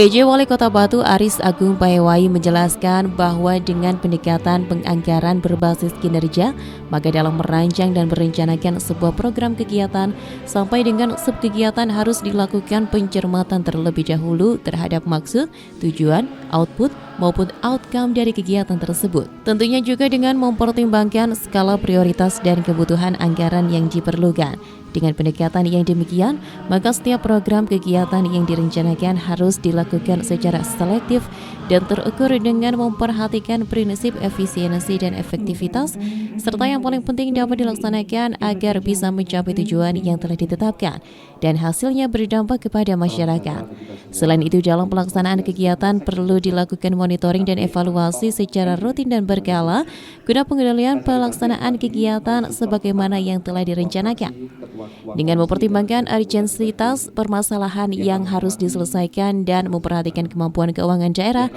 PJ Wali Kota Batu Aris Agung Payewai menjelaskan bahwa dengan pendekatan penganggaran berbasis kinerja, maka dalam merancang dan merencanakan sebuah program kegiatan sampai dengan subkegiatan harus dilakukan pencermatan terlebih dahulu terhadap maksud, tujuan, output, maupun outcome dari kegiatan tersebut. Tentunya juga dengan mempertimbangkan skala prioritas dan kebutuhan anggaran yang diperlukan. Dengan pendekatan yang demikian, maka setiap program kegiatan yang direncanakan harus dilakukan secara selektif dan terukur dengan memperhatikan prinsip efisiensi dan efektivitas, serta yang paling penting dapat dilaksanakan agar bisa mencapai tujuan yang telah ditetapkan dan hasilnya berdampak kepada masyarakat. Selain itu, dalam pelaksanaan kegiatan perlu dilakukan monitoring dan evaluasi secara rutin dan berkala guna pengendalian pelaksanaan kegiatan sebagaimana yang telah direncanakan. Dengan mempertimbangkan urgensitas permasalahan yang harus diselesaikan dan memperhatikan kemampuan keuangan daerah,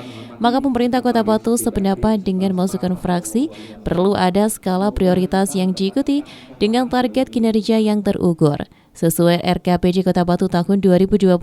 maka pemerintah Kota Batu sependapat dengan masukan fraksi perlu ada skala prioritas yang diikuti dengan target kinerja yang terukur. Sesuai RKPD Kota Batu tahun 2024,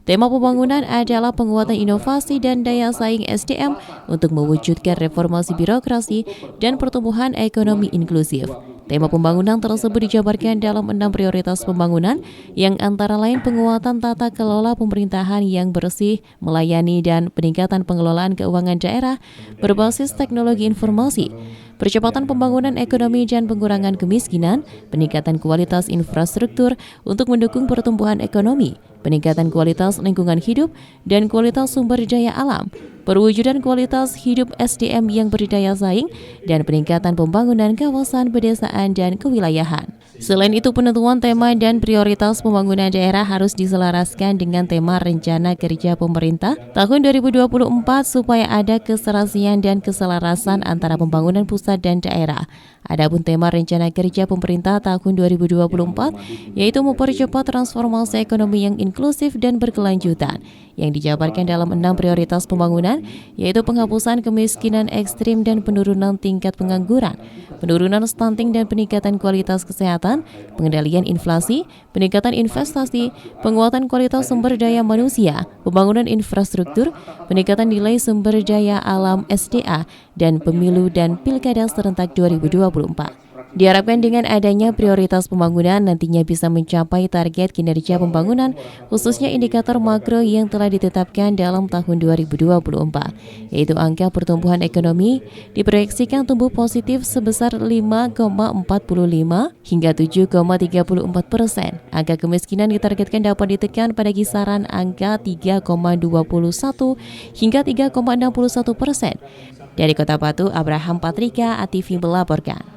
tema pembangunan adalah penguatan inovasi dan daya saing SDM untuk mewujudkan reformasi birokrasi dan pertumbuhan ekonomi inklusif. Tema pembangunan tersebut dijabarkan dalam 6 prioritas pembangunan yang antara lain penguatan tata kelola pemerintahan yang bersih, melayani dan peningkatan pengelolaan keuangan daerah berbasis teknologi informasi, percepatan pembangunan ekonomi dan pengurangan kemiskinan, peningkatan kualitas infrastruktur untuk mendukung pertumbuhan ekonomi, peningkatan kualitas lingkungan hidup dan kualitas sumber daya alam, perwujudan kualitas hidup SDM yang berdaya saing, dan peningkatan pembangunan kawasan pedesaan dan kewilayahan. Selain itu, penentuan tema dan prioritas pembangunan daerah harus diselaraskan dengan tema rencana kerja pemerintah tahun 2024 supaya ada keserasian dan keselarasan antara pembangunan pusat dan daerah. Adapun tema rencana kerja pemerintah tahun 2024 yaitu mempercepat transformasi ekonomi yang inklusif dan berkelanjutan yang dijabarkan dalam 6 prioritas pembangunan, yaitu penghapusan kemiskinan ekstrim dan penurunan tingkat pengangguran, penurunan stunting dan peningkatan kualitas kesehatan, pengendalian inflasi, peningkatan investasi, penguatan kualitas sumber daya manusia, pembangunan infrastruktur, peningkatan nilai sumber daya alam SDA, dan pemilu dan pilkada serentak 2024. Diharapkan dengan adanya prioritas pembangunan nantinya bisa mencapai target kinerja pembangunan, khususnya indikator makro yang telah ditetapkan dalam tahun 2024, yaitu angka pertumbuhan ekonomi diproyeksikan tumbuh positif sebesar 5,45 hingga 7,34%. Angka kemiskinan ditargetkan dapat ditekan pada kisaran angka 3,21 hingga 3,61%. Dari Kota Batu, Abraham Patrika, ATV melaporkan.